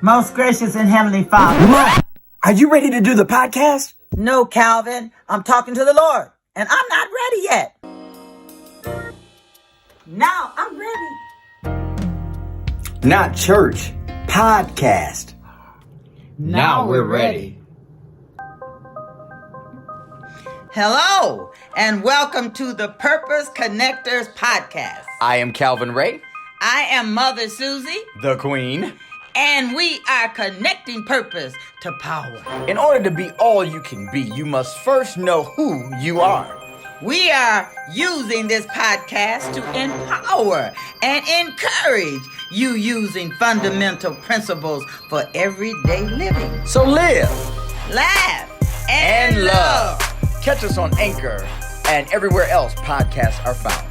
Most gracious and heavenly Father. Ma, are you ready to do the podcast? No, Calvin. I'm talking to the Lord, and I'm not ready yet. Now I'm ready. Not church. Podcast. Now we're ready. Hello, and welcome to the Purpose Connectors podcast. I am Calvin Ray, I am Mother Susie, the Queen. and we are connecting purpose to power. In order to be all you can be, you must first know who you are. We are using this podcast to empower and encourage you using fundamental principles for everyday living. So live Laugh and love. Catch us on Anchor and everywhere else podcasts are found.